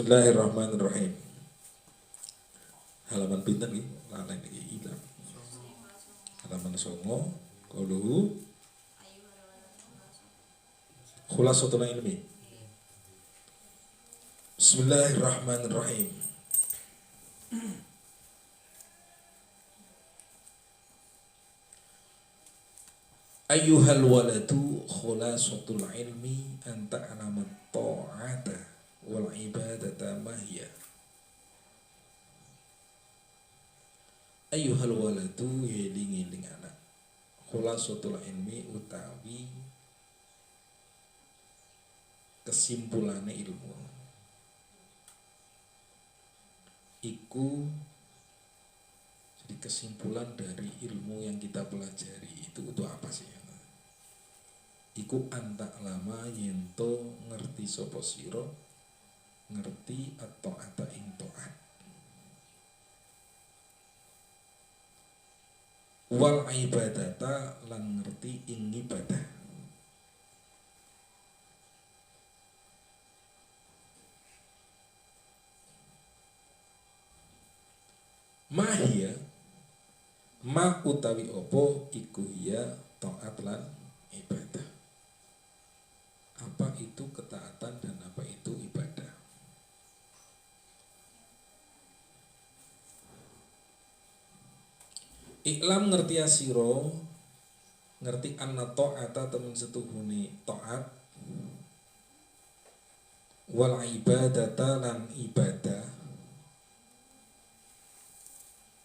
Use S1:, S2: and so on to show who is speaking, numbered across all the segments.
S1: Bismillahirrahmanirrahim. Halaman pinten iki? Lalen iki ilang. Halaman 9 qauluhu khulasatul ilmi. Bismillahirrahmanirrahim. Ayyuhal waladu khulasatul ilmi anta alamat ta'ata wal ibadata mahya. Ayyuhal waladu heling-eling anak. Khulasatul ilmi utawi kesimpulane ilmu. Iku jadi kesimpulan dari ilmu yang kita pelajari itu apa sih? Iku antak lama yento ngerti sapa sira ngerti atau ata ing taat wal ibadata lan ngerti ing ibadah. Mahia ma utawi opo iku ya taat lan ibadah. Apa itu ketaatan dan apa itu ibadah? Iklam ngerti asiro ngerti anna ta'ata temen setuhuni taat wal ibadata lan ibadah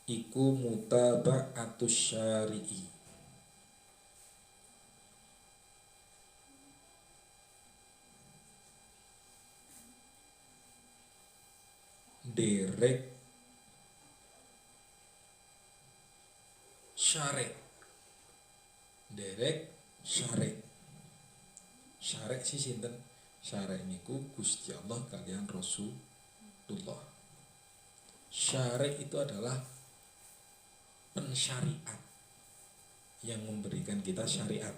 S1: iku mutaba'atus syari'i. Derek syarek. Derek syarek. Syarek sih sinten? Syarek niku Gusti Allah kalian Rasulullah. Syarek itu adalah pensyariat yang memberikan kita syariat.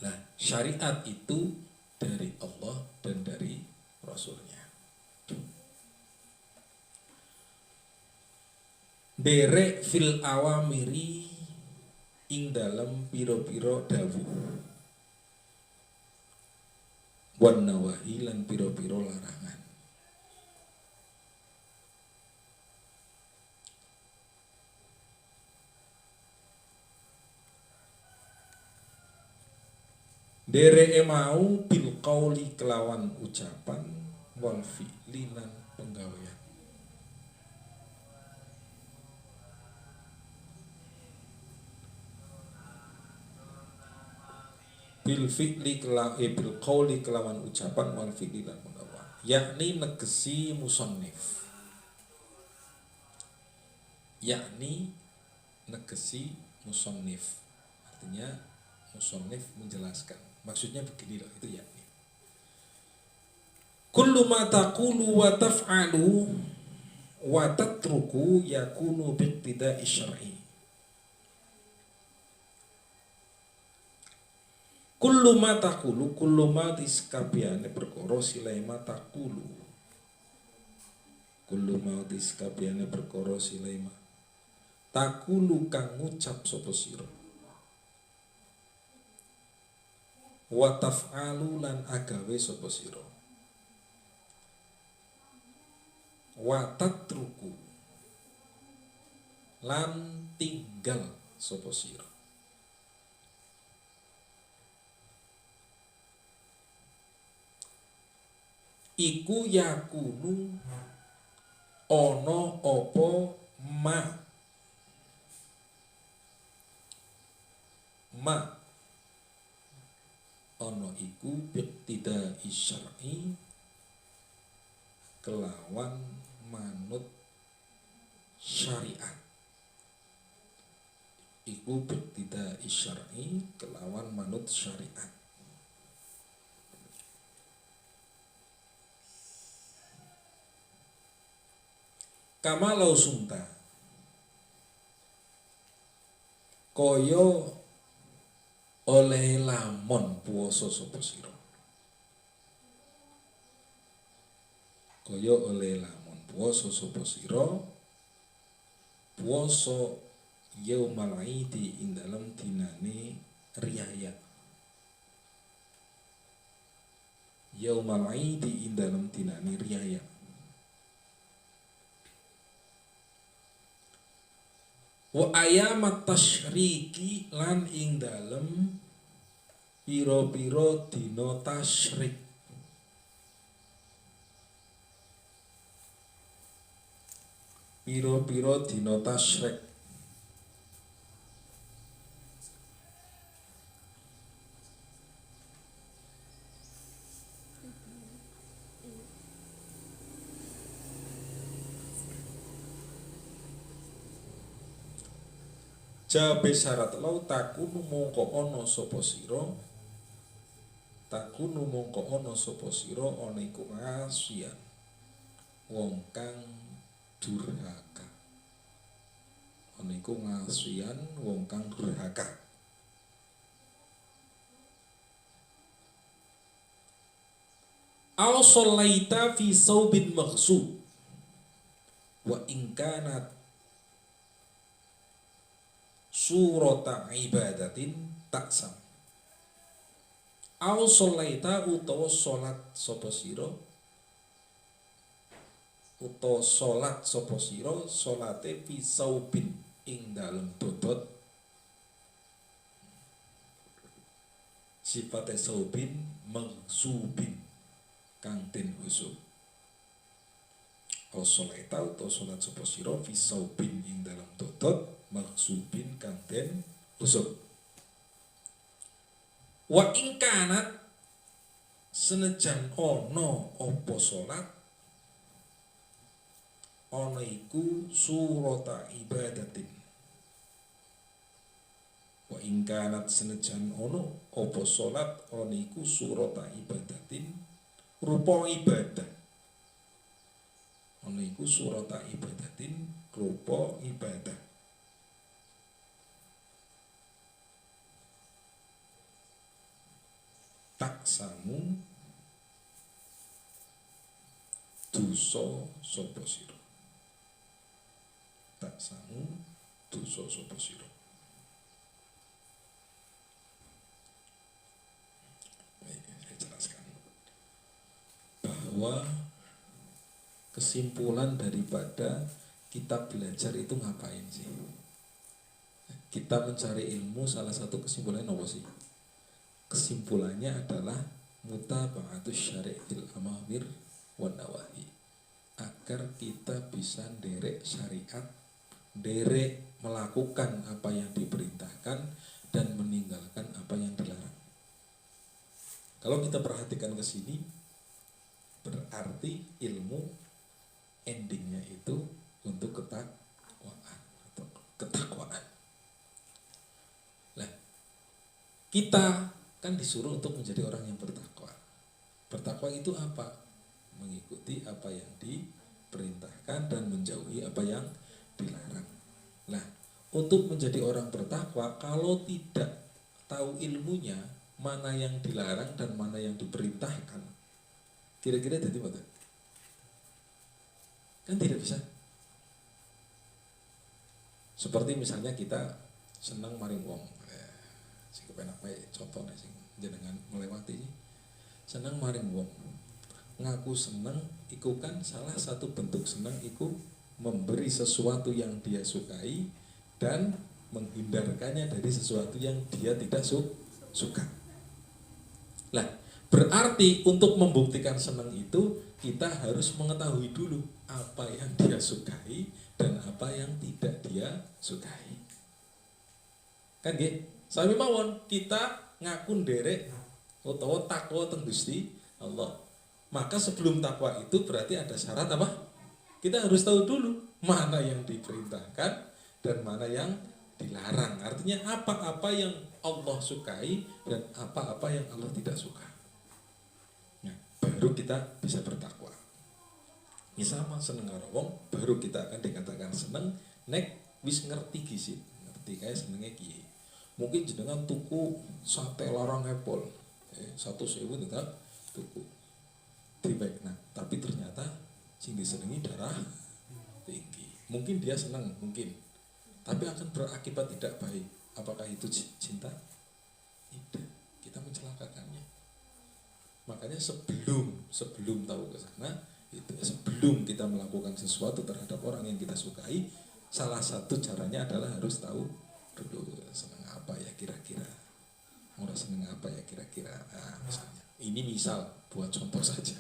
S1: Nah, syariat itu dari Allah dan dari Rasulnya. Derek fil awamiri ing dalam piro-piro dawuh wan nawahi lan piro-piro larangan. Dereke mau bil qauli kelawan ucapan wal fi'li lan penggawean. Bil fi'li bil qauli kelawan ucapan wal fi'li lan penggawean. Yakni negesi musannif. Yakni negesi musannif. Artinya musannif menjelaskan. Maksudnya begini loh, itu yakni. Kullu ma taqulu wa taf'alu wa tatruku yakunu biqtida'i syar'i. Kullu ma taqulu, kullu ma diskabiane perkara silai ma taqulu. Kullu ma diskabiane perkara silai ma taqulu kang ngucap sapa sira. Wa taf'alu lan agawe sapa sira. Wa tatruku lan tinggal sapa sira. Iku yakunu ana apa ma ana iku biqtida syar'i kelawan manut syariat. Iku biqtida syar'i kelawan manut syariat. Kama lau sumta kaya oleh lamon puasa sapa sira. kaya oleh lamun puasa sapa sira puasa yaumal aidi ing dalem dinane riyaya. Yaumal aidi ing dalem dinane riyaya. Wa ayamat tasyriki lan ing dalem pira-pira dina tasyrik. Pira-pira dina tasyrik. Jabe syarat lau takunu mongko ana sapa sira takunu mongko ana sapa sira ana iku ngasian wong kang durhaka. Ana iku ngasian wong kang durhaka. Aw sholaita fi saubin maghsub wa in kanat surata ibadatin taksam. Aw sholaita utawa salat sapa sira utawa salat sapa sira salate fi saubin ing dalem dodot. Sifate saubin maghsubin kang den usub. Aw sholaita utawa salat sapa sira fi saubin ing dalem dodot maghsubin kang den usub. Wa ing kanat senajan ana apa salat ana iku surata ibadatin. Wa ing kanat senajan ana apa salat ana iku surata ibadatin rupa ibadah. Ana iku surata ibadatin rupa ibadah. Taksamu dosa sapa sira. Taksamu dosa sapa sira. Saya jelaskan bahwa kesimpulan daripada kita belajar itu ngapain sih? Kita mencari ilmu, salah satu kesimpulannya apa sih? Kesimpulannya adalah mutaba'atus syari'il amawir wan nawahi, agar kita bisa derek syariat, derek melakukan apa yang diperintahkan dan meninggalkan apa yang dilarang. Kalau kita perhatikan ke sini, berarti ilmu endingnya itu untuk ketakwaan atau ketakwaan. Nah, kita kan disuruh untuk menjadi orang yang bertakwa. Bertakwa itu apa? Mengikuti apa yang diperintahkan dan menjauhi apa yang dilarang. Nah, untuk menjadi orang bertakwa, kalau tidak tahu ilmunya, mana yang dilarang dan mana yang diperintahkan, kira-kira jadi apa? Kan tidak bisa. Seperti misalnya kita senang maring wong, sing kepenak wae contohnya sing jenengan melewati senang maring wong, ngaku senang iku kan salah satu bentuk senang iku memberi sesuatu yang dia sukai dan menghindarkannya dari sesuatu yang dia tidak suka. Lah, berarti untuk membuktikan senang itu kita harus mengetahui dulu apa yang dia sukai dan apa yang tidak dia sukai. Kan nggih? Sami mawon kita ngaku nderek utawa takwa teng Gusti Allah. Maka sebelum takwa itu berarti ada syarat apa? Kita harus tahu dulu mana yang diperintahkan dan mana yang dilarang. Artinya apa-apa yang Allah sukai dan apa-apa yang Allah tidak suka. Nah, baru kita bisa bertakwa. Misal seneng karo wong, baru kita akan dikatakan seneng nek wis ngerti gizi, ngerti kae senenge kiye. Mungkin jenengan tuku sate larang Apple, 1.000 tetap tuku. Nah, tapi ternyata sing disenengi darah tinggi. Mungkin dia senang, mungkin, tapi akan berakibat tidak baik. Apakah itu cinta? Tidak. Kita mencelakakannya. Makanya sebelum tahu ke sana, itu sebelum kita melakukan sesuatu terhadap orang yang kita sukai, salah satu caranya adalah harus tahu dulu senang apa ya kira-kira. Mau senang apa ya kira-kira. Nah, misalnya. Ini misal buat contoh saja.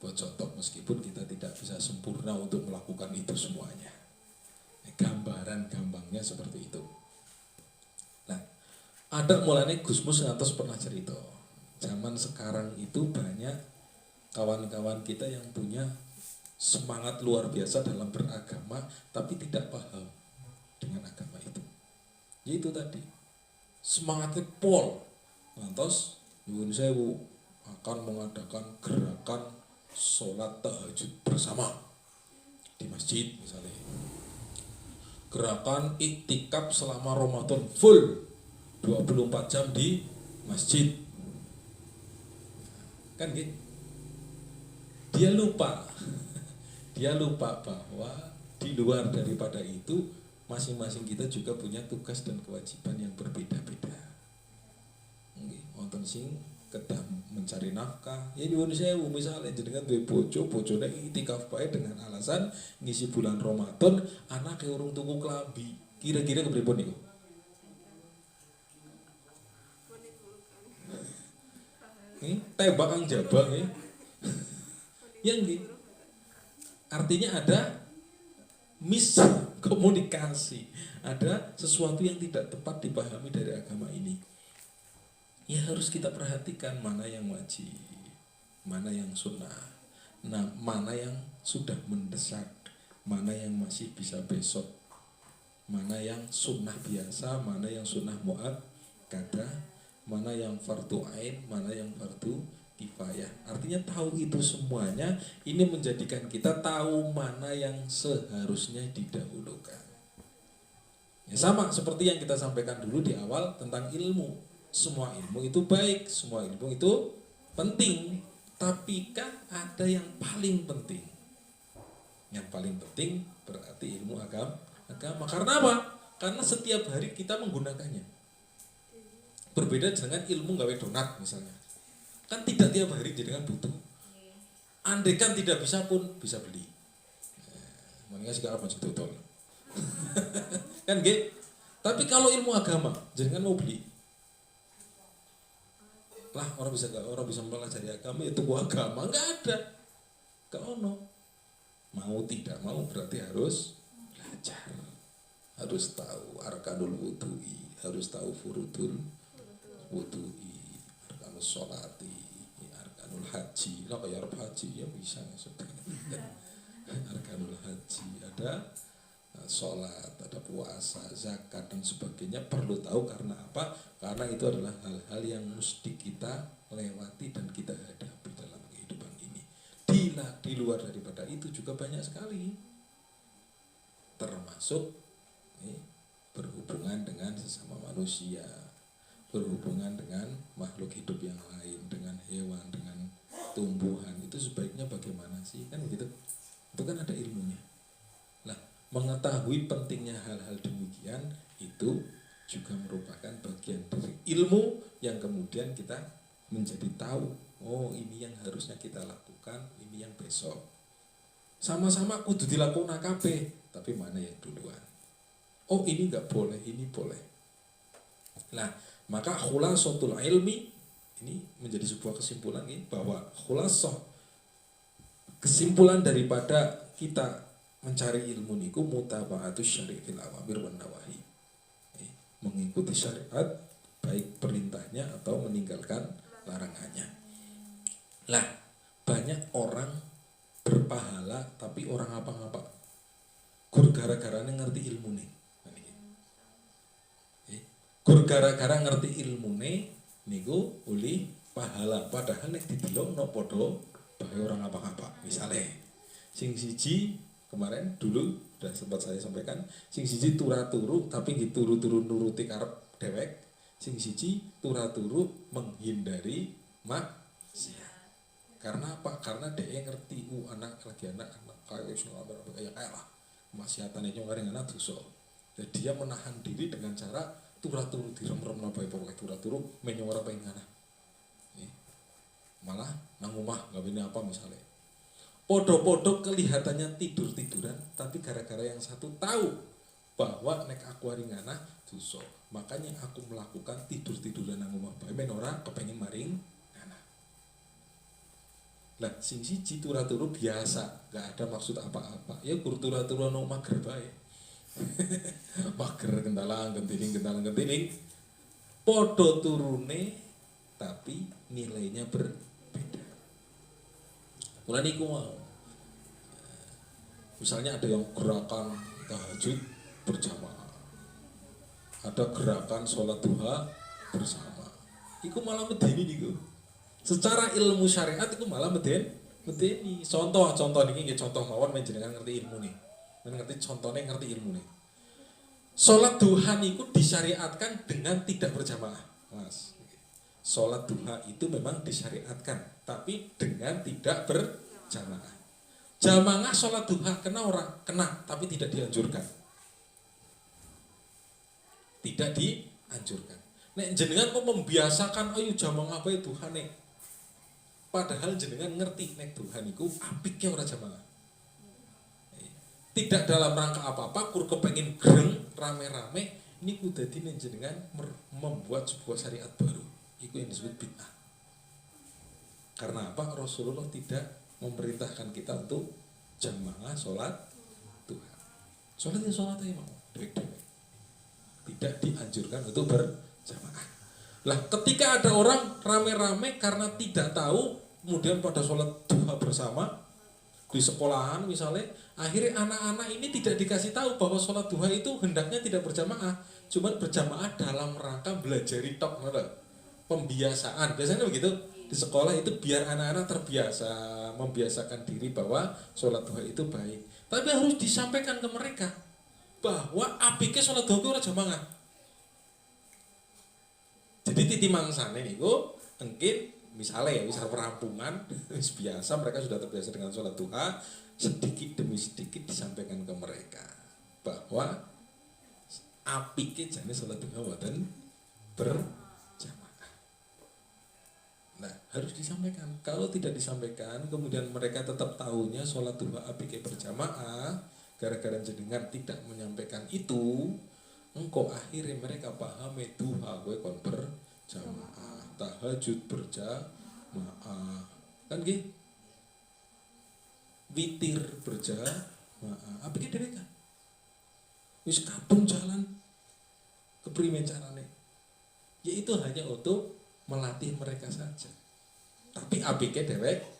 S1: Buat contoh meskipun kita tidak bisa sempurna untuk melakukan itu semuanya. Gambaran gampangnya seperti itu. Nah, ada mulanya Gusmus ngantos pernah cerita. Zaman sekarang itu banyak kawan-kawan kita yang punya semangat luar biasa dalam beragama, tapi tidak paham dengan agama itu. Yaitu tadi, semangatnya pol. Ngantos nyuwun sewu akan mengadakan gerakan sholat tahajud bersama di masjid misalnya. Gerakan iktikaf selama Ramadan full 24 jam di masjid. Kan gitu. Dia lupa bahwa di luar daripada itu masing-masing kita juga punya tugas dan kewajiban yang berbeda-beda. Wonten sing kedah mencari nafkah, ya nyuwun sewu misalnya jenengan duwe bojone iktikaf bae dengan alasan ngisi bulan Ramadan, anake urung tuku klambi. Kira-kira kepripun niku? Tembak kang jabang ya. Yang gitu. Artinya ada miskomunikasi, ada sesuatu yang tidak tepat dipahami dari agama ini. Ya harus kita perhatikan mana yang wajib, mana yang sunnah, nah mana yang sudah mendesak, mana yang masih bisa besok, mana yang sunnah biasa, mana yang sunnah muakkadah, mana yang fardu ain, mana yang fardu kifayah. Artinya tahu itu semuanya, ini menjadikan kita tahu mana yang seharusnya didahulukan. Ya sama seperti yang kita sampaikan dulu di awal tentang ilmu. Semua ilmu itu baik, semua ilmu itu penting, tapi kan ada yang paling penting. Yang paling penting berarti ilmu agama. Karena apa? Karena setiap hari kita menggunakannya. Berbeda dengan ilmu gawe donat misalnya. Kan tidak tiap hari jenengan butuh. Andai kan tidak bisa pun bisa beli. Mendingan sekarang masih totol. Kan gitu. Tapi kalau ilmu agama jenengan mau beli. Lah orang bisa mempelajari agama itu agama enggak ada. Enggak ono. Mau tidak mau berarti harus belajar. Harus tahu arkanul wudu'i, harus tahu furudul wudu'i, arkanul sholati, arkanul haji. Lah kayak haji ya bisa sebenarnya. Arkanul haji ada sholat, ada puasa, zakat dan sebagainya perlu tahu karena apa? Karena itu adalah hal-hal yang mesti kita lewati dan kita hadapi dalam kehidupan ini. Di luar daripada itu juga banyak sekali, termasuk berhubungan dengan sesama manusia, berhubungan dengan makhluk hidup yang lain, dengan hewan, dengan tumbuhan. Itu sebaiknya bagaimana sih? Kan begitu. Itu kan ada ilmunya. Nah, mengetahui pentingnya hal-hal demikian itu juga merupakan bagian dari ilmu yang kemudian kita menjadi tahu, oh ini yang harusnya kita lakukan, ini yang besok. Sama-sama kudu dilakukan kabeh, tapi mana yang duluan? Oh ini enggak boleh, ini boleh. Nah, maka khulasatul ilmi ini menjadi sebuah kesimpulan ini bahwa khulasah kesimpulan daripada kita mencari ilmu niku mutaba'atus syari' fil awamir wan nawahi. Mengikuti syariat baik perintahnya atau meninggalkan larangannya. Lah, banyak orang berpahala tapi orang apa-apa. Gur gara-gara ngerti ilmu nih. Gur gara-gara ngerti ilmu nih niku uli pahala padahal nek didelok no podo bae orang apa-apa. Misalnya sing siji kemarin dulu sudah sempat saya sampaikan, sing siji turu tapi turu nuruti karep dewek, sing siji turu menghindari maksiat. Karena apa? Karena dia ngerti anak lagi anak kayak lah kemaksiatan itu orang anak dosa. Dan dia menahan diri dengan cara turu direm-rem nabai pokoknya turu menyuara pengen anak. Malah nang omah gawene apa misalnya. Podo-podo kelihatannya tidur-tiduran, tapi gara-gara yang satu tahu bahwa nek aku haringana dosa. Makanya aku melakukan tidur-tiduran nang omah bae men ora kepengin maring ngana. Lah sing siji turu biasa, gak ada maksud apa-apa. Ya kur turu nang mager bae. Mager kentalang gentining. Podo turune tapi nilainya berbeda. Mulai niku mau. Misalnya ada yang gerakan tahajud berjamaah. Ada gerakan sholat duha bersama. Iku malah medeni niku. Secara ilmu syariat iku malah medeni. Contoh niki nggih contoh mawon menjenengan ngerti ilmu nih. Ngerti contohnya ngerti ilmu nih. Sholat duha niku disyariatkan dengan tidak berjamaah, Mas. Sholat duha itu memang disyariatkan, tapi dengan tidak berjamaah. Jamaah sholat duha kena orang kena, tapi tidak dianjurkan. Tidak dianjurkan. Nek jenengan kok membiasakan ayo jamaah bae duha nek. Padahal jenengan ngerti nek duha niku apike ora jamaah. Tidak dalam rangka apa-apa, kur kepengin greng rame-rame niku dadi jenengan membuat sebuah syariat baru. Itu yang disebut bid'ah. Karena apa? Rasulullah tidak memerintahkan kita untuk jamaah sholat duha. Sholat aja mau dewek-dewek. Tidak dianjurkan untuk berjamaah. Lah ketika ada orang rame-rame karena tidak tahu, kemudian pada sholat duha bersama di sekolahan misalnya, akhirnya anak-anak ini tidak dikasih tahu bahwa sholat duha itu hendaknya tidak berjamaah, cuman berjamaah dalam rangka belajar tok, pembiasaan. Biasanya begitu di sekolah itu biar anak-anak terbiasa, membiasakan diri bahwa sholat duha itu baik. Tapi harus disampaikan ke mereka bahwa apike sholat duha itu ora jamaah. Jadi titi mangsane niku engkin misalnya ya misal perampungan biasa mereka sudah terbiasa dengan sholat duha, sedikit demi sedikit disampaikan ke mereka bahwa apike jane sholat duha boten berjamaah. Nah, harus disampaikan. Kalau tidak disampaikan, kemudian mereka tetap tahunya sholat duha apike berjamaah, gara-gara jenengan tidak menyampaikan itu, engkau akhirnya mereka paham duha gue kon berjamaah, tahajud berjamaah, kan gitu, witir berjamaah, apike dhewe kan wis kadung jalan keprimen carane, yaitu hanya untuk melatih mereka saja. Tapi apike dewek.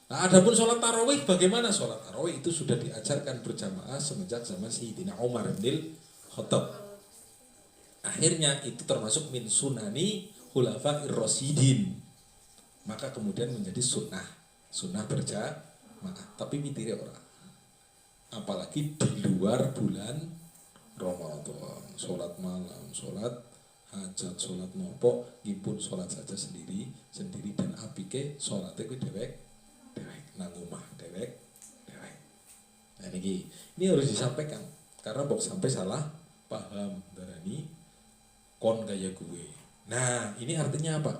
S1: Nah, adapun sholat tarawih bagaimana? Sholat tarawih itu sudah diajarkan berjamaah semenjak zaman Sayyidina Umar bin Khattab. Akhirnya itu termasuk min sunani khulafa'ir rasyidin. Maka kemudian menjadi sunnah berjamaah. Tapi mitire ora. Apalagi di luar bulan Ramadan, sholat malam, sholat hajat, sholat nopo, ngipun sholat saja sendiri dan apike sholatnya kuwi dewek nang omah dewek. Nah ini harus disampaikan karena bok sampai salah paham darani kon gaya gue. Nah ini artinya apa?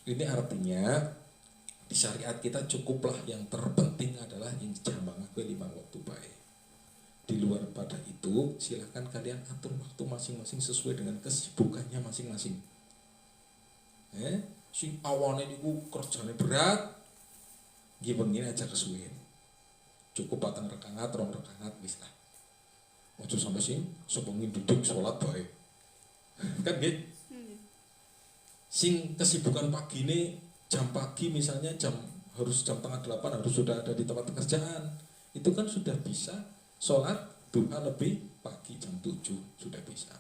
S1: Ini artinya di syariat kita cukuplah yang terpenting adalah yang jamaah gue 5 waktu baik. Di luar pada itu silahkan kalian atur waktu masing-masing sesuai dengan kesibukannya masing-masing. Sing awane niku kerjane berat, nggih bengi aja kesuwen. Cukup 4 rakaat, 2 rakaat wis lah. Ojo sampai sing sebengi duduk salat bae. Kan nggih? Sing kesibukan pagine jam pagi misalnya harus jam 7:30 harus sudah ada di tempat pekerjaan. Itu kan sudah bisa sholat duha lebih pagi jam 7 sudah bisa.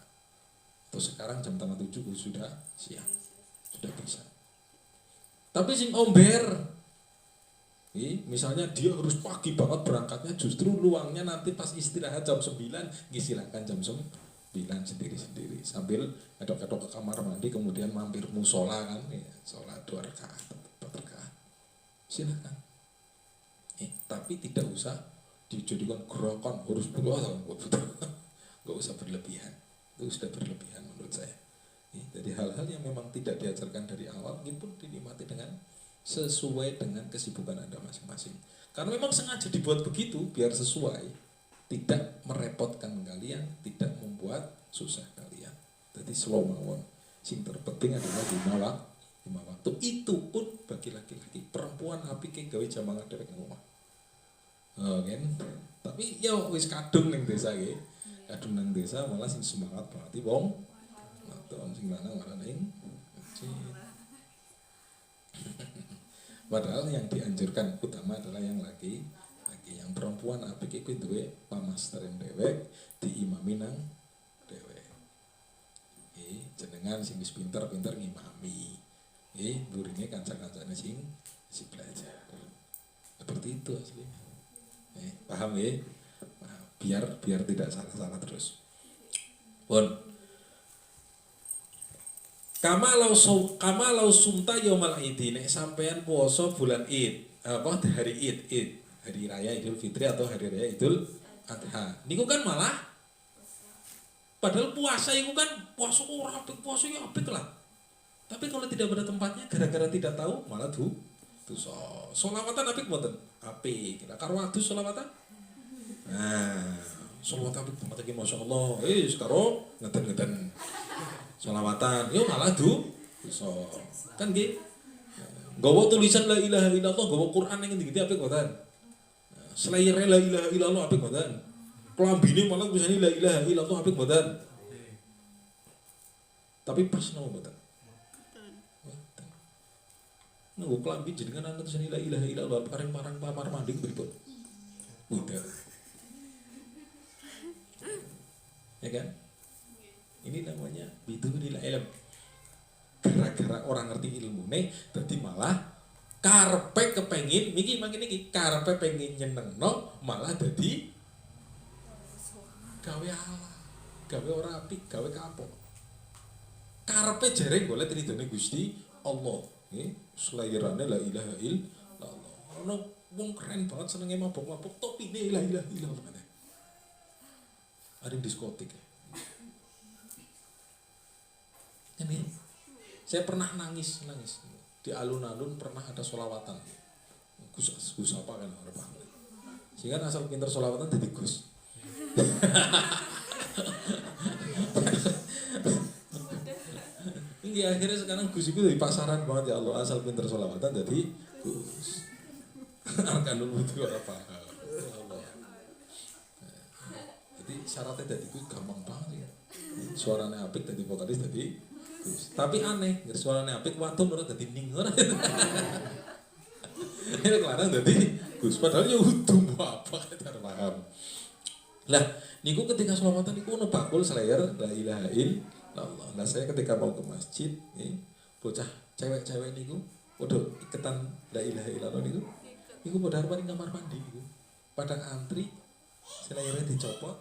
S1: Atau sekarang jam 7 sudah siang. Sudah bisa. Tapi sing omber, misalnya dia harus pagi banget berangkatnya, justru luangnya nanti pas istirahat jam 9, silakan jam 9 sendiri-sendiri. Sambil edok-edok ke kamar mandi, kemudian mampir musola kan, ya, sholat 2 rakaat, 4 rakaat. Silakan. Tapi tidak usah dijadikan gerakan harus nggak usah berlebihan. Itu sudah berlebihan menurut saya. Jadi hal-hal yang memang tidak diajarkan dari awal ini pun dinikmati dengan sesuai dengan kesibukan Anda masing-masing. Karena memang sengaja dibuat begitu biar sesuai, tidak merepotkan kalian, tidak membuat susah kalian. Jadi slow mawon. Sing terpenting adalah lima waktu. Itu pun bagi laki-laki. Perempuan apike gawe jamangan dhewek nang omah. Kan? Tapi ya wis kadung ning desa iki. Kadung nang desa malah sing semangat berarti wong wadon sing lanang malah ning masjid. Padahal yang dianjurkan utama adalah yang laki. Yang perempuan apik iku duwe pamasteren dhewek diimami nang dhewek. Jenengan sing wis pinter-pinter ngimami. Burine kanca-kancane sing belajar. Seperti itu aslinya. Paham ya? Biar tidak salah-salah terus. Pun. Kama lau sumta yaumal idi, nek sampean puasa bulan Id, hari Id, hari raya Idul Fitri atau hari raya Idul Adha. Niku kan malah padahal puasa itu kan puasa ora apik, puasa ya apik lah. Tapi kalau tidak pada tempatnya gara-gara tidak tahu malah dosa. Sholawatan apik mboten? Apik. Karo adus sholawatan? Nah, sholawatan apik tempat iki masyaallah. Karo ngeten-ngeten sholawatan, yo malah dosa. Kan nggih. Nggawa tulisan la ilaha illallah, nggawa Quran yang ngendi-ngendi apik mboten? Slayere la ilaha illallah apik mboten? Klambine malah tulisane la ilaha illallah apik mboten? Tapi pas napa mboten? Nunggu klambi jenengan ana tulisane la ilaha illallah paring marang kamar mandi pripun? Udah. Ya kan? Ini namanya bidunil ilm. Gara-gara orang ngerti ilmu nih, dadi malah karpe kepengin, niki karpe pengen nyenengno, malah dadi gawe ala, gawe ora apik, gawe kapok. Karpe jere golek ridone Gusti Allah. Selayarane la ilaha illallah. Ono wong keren banget senenge mabok-mabok topine la ilaha illallah. Ada diskotik. Ini, saya pernah nangis di alun-alun pernah ada sholawatan. Gus apa kan orang paham. Sehingga asal pinter sholawatan jadi Gus. Ini akhirnya sekarang Gus itu di pasaran banget ya Allah, asal pinter sholawatan jadi Gus. Arkanul wudu apa? Jadi syaratnya jadi Gus gampang banget ya. Suaranya apik jadi vokalis jadi Gus. Tapi aneh, suaranya apik wadon ora dadi ning ora. Ini larang dadi Gus, padahal ya udum apa kita paham. Lah, niku ketika sholawatan niku ono bakul slayer la ilaha illallah. Lah saya ketika mau ke masjid, bocah cewek-cewek niku padha iketan la ilaha illallah niku padha arep ning kamar mandi niku. Padha antri slayere dicopot,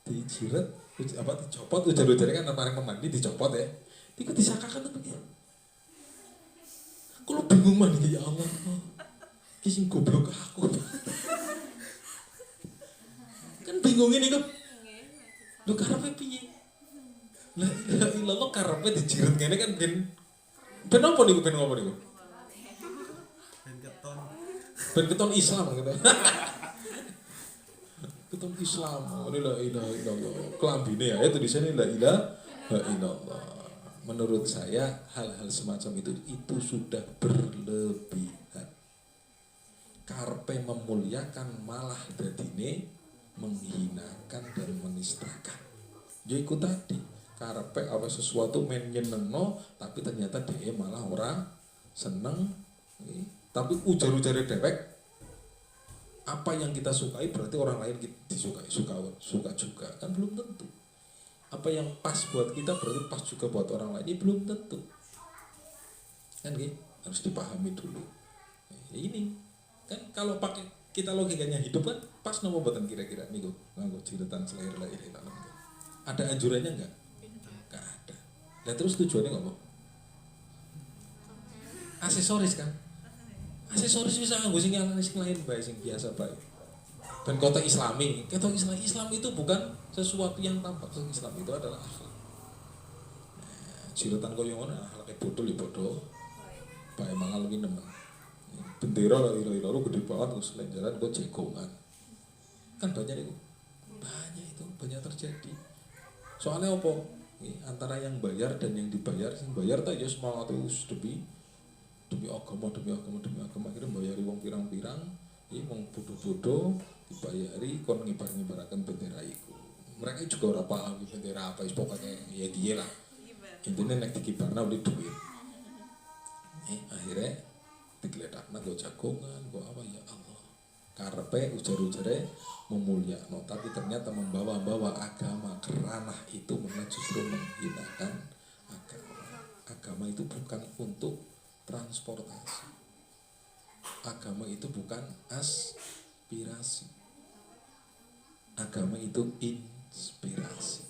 S1: dijiret, dicopot ujar-ujare kan bareng pemandi dicopot ya. Iku disakakan tuh begini. Kalau bingung mana ya Allah, kisah goblok aku. Kan bingung ini kan. Lu karepe piye? La ilaha illallah karepe dijiret ngene kan ben apa niku ben ngopo niku? Ben keton Islam gitu. Keton Islam. La ilaha illallah. Klambine ya itu di sini la ilaha illallah. Menurut saya hal-hal semacam itu sudah berlebihan. Karpe memuliakan malah dadine menghinakan dan menistakan. Ya ikut tadi karpe apa sesuatu men nyenengno tapi ternyata dia malah orang seneng. Tapi ujar-ujare dewek apa yang kita sukai berarti orang lain disukai suka juga kan belum tentu. Apa yang pas buat kita berarti pas juga buat orang lain, ini belum tentu. Kan gitu, harus dipahami dulu. Ini kan kalau pakai kita logikanya hidup kan pas nomor buatan kira-kira nih nganggo jiritan selair lahir ada anjurannya enggak? Enggak ada. Dan terus tujuannya ngomong aksesoris kan? Aksesoris bisa nganggo sing lain bae sing biasa bae. Dan kota Islami, Islam itu bukan sesuatu yang tampak. Islam itu adalah akhlak. Jirotan koyo ngono akhlake bodoh ya bodoh. Bae mangal ki nemen. Bendera ira-ira lu gede banget terus lenjaran kok jegongan. Kan banyak itu. Banyak terjadi. Soalnya apa? Antara yang bayar dan yang dibayar, sing bayar ta ya semangat terus demi agama akhirnya bayari wong pirang-pirang, wong bodoh-bodoh dibayari kon ngibar-ngibaraken bendera iku. Mereka juga ora paham bendera apa, pokoknya ya dia lah. Intinya nek dikibarna oleh duit. Akhirnya digledakna go jagongan, go apa ya Allah. Karepe ujar-ujare memulyakno, tapi ternyata membawa-bawa agama ke ranah itu malah justru menghinakan agama. Agama itu bukan untuk transportasi. Agama itu bukan aspirasi. Agama itu inspirasi.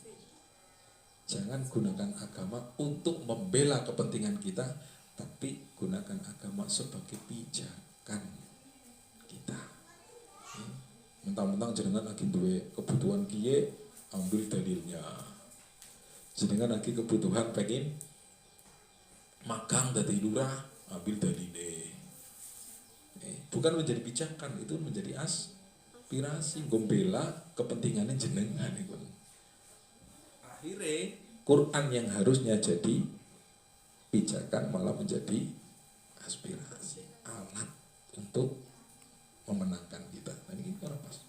S1: Jangan gunakan agama untuk membela kepentingan kita, tapi gunakan agama sebagai pijakan kita. Mentang-mentang jenengan lagi duwe kebutuhan kiye, ambil dalilnya. Jenengan lagi kebutuhan pengen magang dadi lurah, ambil dalile. Bukan menjadi pijakan, itu menjadi aspirasi, gombela kepentingannya jenengan itu. Akhirnya Quran yang harusnya jadi pijakan malah menjadi aspirasi, alat untuk memenangkan kita. Nah ini orang pas.